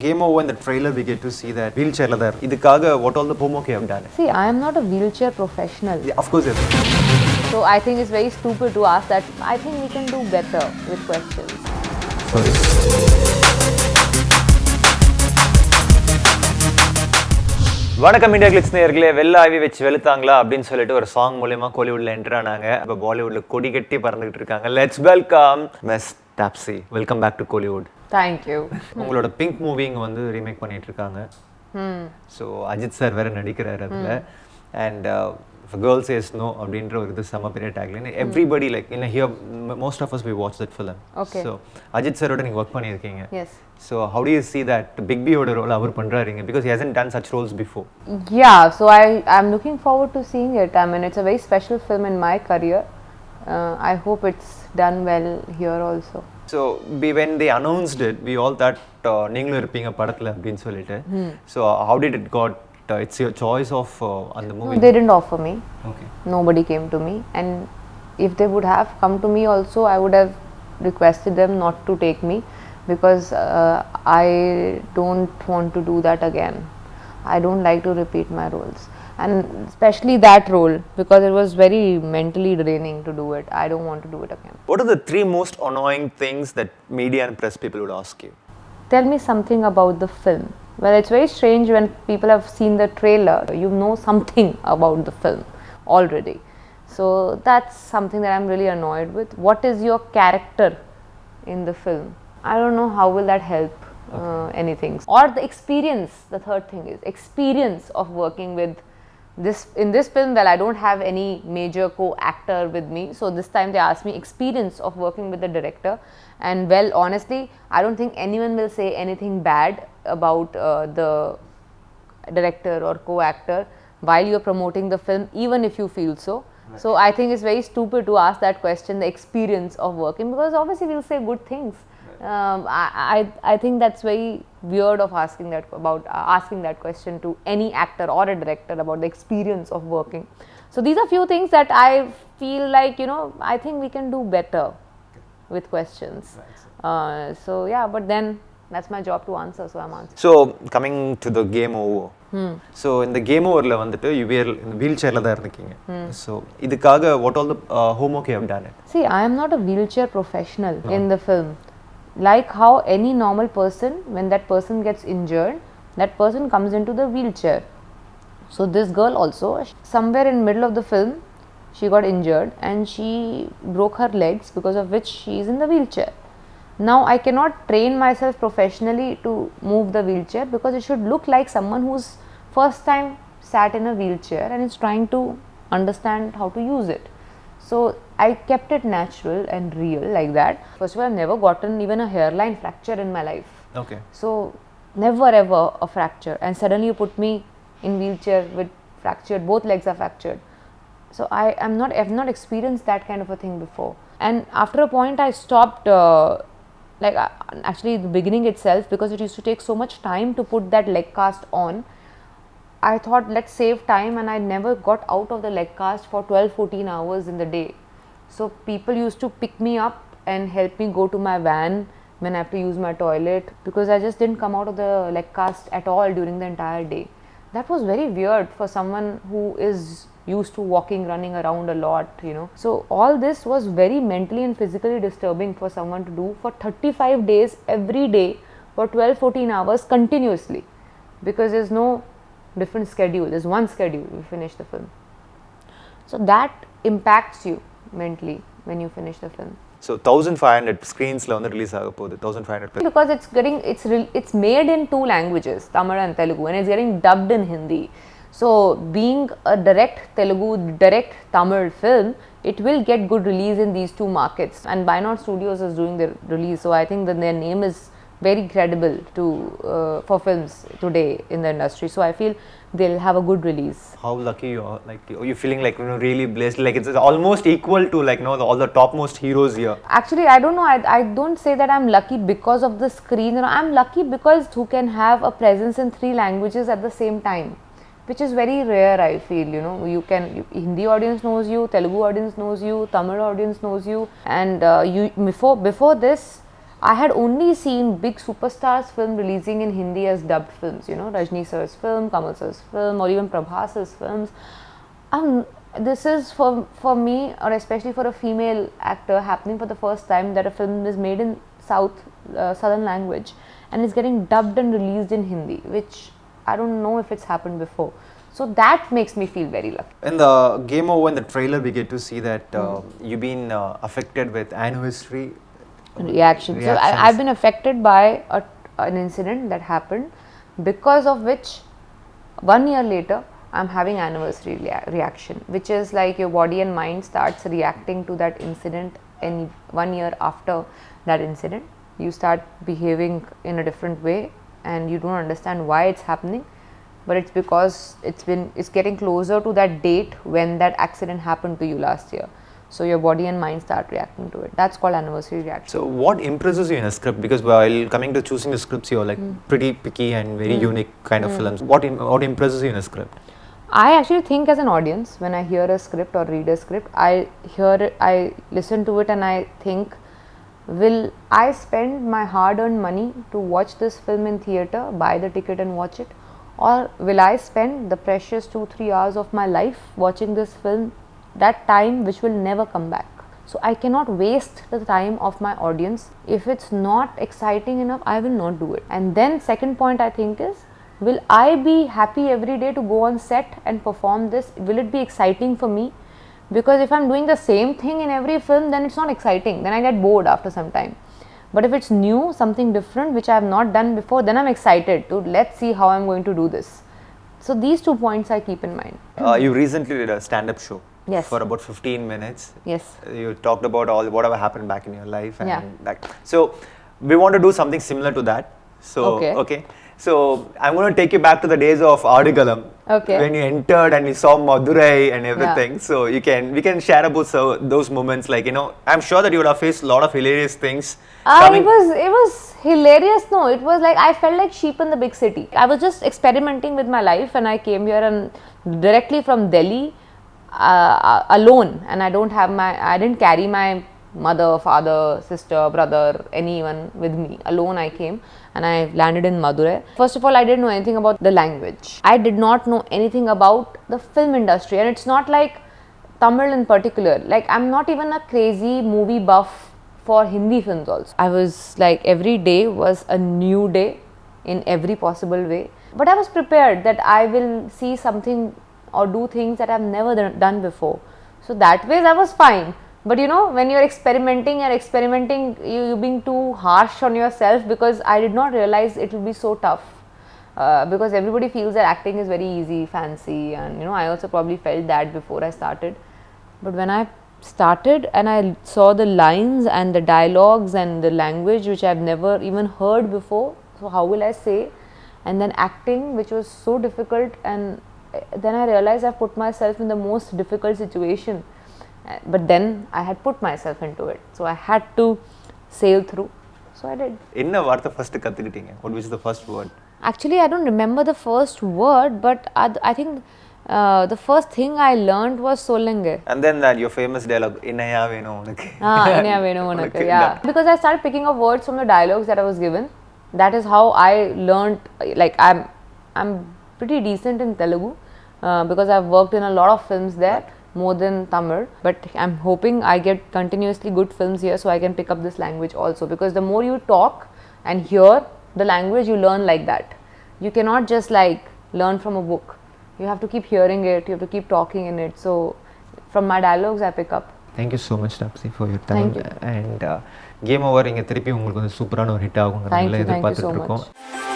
Game over in the trailer we get to see that wheelchair la there. Idukkaga what all the homework you have done. See, I am not a wheelchair professional. Yeah, of course yes. So I think it's very stupid to ask that. I think we can do better with questions. Sorry. வணக்கம் IndiaGlitz நேயர்களே, வெள்ள ஆவி வச்சு வெளுத்தாங்களா அப்படின்னு சொல்லிட்டு ஒரு song மூலமா கோலிவுட்ல enter ஆனாங்க. இப்போ பாலிவுட்ல கொடி கட்டி பறந்துட்டு இருக்காங்க. Let's welcome miss Taapsee. Welcome back to Kollywood. Thank you. உங்களோட பிங்க் மூவி இங்க வந்து ரீமேக் பண்ணிட்டு இருக்காங்க. ஸோ அஜித் சார் வேற நடிக்கிறாரு அதுல. And if a girl says no அப்படின்ற ஒரு இது செம பெரிய tagline. Everybody like in here most of us we watch that film. Okay. So Ajith சாரோட நீங்க ஒர்க் பண்ணியிருக்கீங்க. Yes. So how do you see that Big B ஓட ரோல் அவர் பண்றாருங்க because he hasn't done such roles before. Yeah, so I'm looking forward to seeing it. I mean, it's a very special film in my career. I hope it's done well here also. So when they announced it, we all thought நீங்களும் இருப்பீங்க படத்துல அப்படின்னு சொல்லிட்டு. So how did it got? It's your choice of on the movie. No, they didn't offer me. Okay. Nobody came to me, and if they would have come to me also, I would have requested them not to take me because I don't want to do that again. I don't like to repeat my roles, and especially that role because it was very mentally draining to do it. I don't want to do it again. What are the three most annoying things that media and press people would ask you? Tell me something about the film. Well, it's very strange when people have seen the trailer, you know something about the film already. So that's something that I'm really annoyed with. What is your character in the film? I don't know how will that help anything. Or the experience, the third thing is experience of working with this. In this film, well, I don't have any major co-actor with me. So this time they asked me experience of working with the director. And well, honestly, I don't think anyone will say anything bad about the director or co-actor while you're promoting the film, even if you feel so. Right. So I think it's very stupid to ask that question, the experience of working, because obviously we'll say good things. Right. I think that's very weird of asking that question to any actor or a director about the experience of working. So these are few things that I feel like, I think we can do better with questions. Right. So yeah, but then that's my job to answer, so I'm answering. So coming to the game over. So in the game over la vandu you were in the wheelchair la da irukkinga. So idukkaga what all the homework you have done it? See, I am not a wheelchair professional in the film. Like how any normal person, when that person gets injured, that person comes into the wheelchair. So this girl also, somewhere in middle of the film, she got injured and she broke her legs, because of which she is in the wheelchair. Now I cannot train myself professionally to move the wheelchair because it should look like someone who's first time sat in a wheelchair and is trying to understand how to use it. So I kept it natural and real like that. First of all, I've never gotten even a hairline fracture in my life. Okay. So never ever a fracture, and suddenly you put me in wheelchair with fractured, both legs are fractured. So I've not experienced that kind of a thing before. And after a point I stopped actually the beginning itself, because it used to take so much time to put that leg cast on. I thought let's save time, and I never got out of the leg cast for 12-14 hours in the day. So people used to pick me up and help me go to my van when I have to use my toilet, because I just didn't come out of the leg cast at all during the entire day. That was very weird for someone who is used to walking, running around a lot, So all this was very mentally and physically disturbing for someone to do for 35 days every day for 12-14 hours continuously, because there's no different schedule, there's one schedule, you finish the film. So that impacts you mentally when you finish the film. So 1500 screens la vandu release aga podu 1500 because it's made in two languages, Tamil and Telugu, and it's getting dubbed in Hindi. So being a direct Telugu, direct Tamil film, it will get good release in these two markets, and Bynod Studios is doing the release, so I think that their name is very credible to for films today in the industry. So I feel they'll have a good release. How lucky you are, like are you feeling like really blessed, like it's almost equal to like all the topmost heroes here? Actually, I don't know, I don't say that I'm lucky because of the screen, I'm lucky because who can have a presence in three languages at the same time, which is very rare. I feel Hindi audience knows you, Telugu audience knows you, Tamil audience knows you, and before this I had only seen big superstars film releasing in Hindi as dubbed films, you know, Rajni sir's film, Kamal sir's film, or even Prabhas's films. This is for me, or especially for a female actor, happening for the first time that a film is made in southern language and is getting dubbed and released in Hindi, which I don't know if it's happened before. So that makes me feel very lucky. In the Game Over, in the trailer, we get to see that you've been affected with anniversary Reaction. So I've been affected by an incident that happened, because of which 1 year later I'm having anniversary reaction, which is like your body and mind starts reacting to that incident, and 1 year after that incident you start behaving in a different way and you don't understand why it's happening, but it's because it's getting closer to that date when that accident happened to you last year. So your body and mind start reacting to it. That's called anniversary reaction. So what impresses you in a script? Because while coming to choosing the scripts, you're like pretty picky and very unique kind of films. What impresses you in a script? I actually think as an audience, when I hear a script or read a script, I listen to it and I think, will I spend my hard-earned money to watch this film in theatre, buy the ticket and watch it? Or will I spend the precious 2-3 hours of my life watching this film, that time which will never come back? So I cannot waste the time of my audience. If it's not exciting enough, I will not do it. And then second point I think is, will I be happy every day to go on set and perform this? Will it be exciting for me? Because if I'm doing the same thing in every film, then it's not exciting. Then I get bored after some time. But if it's new, something different which I have not done before, then I'm excited to let's see how I'm going to do this. So these 2 points I keep in mind. You recently did a stand-up show. Yes. For about 15 minutes. Yes. You talked about whatever happened back in your life and Yeah. that. So we want to do something similar to that. So Okay. So I'm going to take you back to the days of Adigalam. Okay. When you entered and we saw Madurai and everything. Yeah. So we can share about those moments. Like, you know, I'm sure that you would have faced a lot of hilarious things. It was hilarious. No, it was like I felt like sheep in the big city. I was just experimenting with my life, and I came here and directly from Delhi alone, and I didn't carry my mother, father, sister, brother, anyone with me. Alone I came and I landed in Madurai. First of all, I didn't know anything about the language. I did not know anything about the film industry, and it's not like Tamil in particular. Like, I'm not even a crazy movie buff for Hindi films also. I was like, every day was a new day in every possible way. But I was prepared that I will see something or do things that I've never done before. So that way I was fine. But you know, when you're experimenting, you're being too harsh on yourself, because I did not realize it will be so tough. Because everybody feels that acting is very easy, fancy, and you know, I also probably felt that before I started. But when I started and I saw the lines and the dialogues and the language which I've never even heard before, so how will I say? And then acting, which was so difficult, and then I realized I've put myself in the most difficult situation. But then I had put myself into it, so I had to sail through. So I did. What was the first word? Actually, I don't remember the first word, but I think the first thing I learned was Solenge. And then that your famous dialogue, Innaya Venu Unakku. Innaya Venu Unakku, yeah. Because I started picking up words from the dialogues that I was given. That is how I learned. Like, I'm pretty decent in Telugu because I've worked in a lot of films there, more than Tamil. But I'm hoping I get continuously good films here, so I can pick up this language also. Because the more you talk and hear the language, you learn like that. You cannot just like learn from a book. You have to keep hearing it, you have to keep talking in it. So from my dialogues I pick up. Thank you so much, Taapsee, for your time. Thank you. And Game Over, inga thiruppi ungalku super hit aagum. Thank you so much.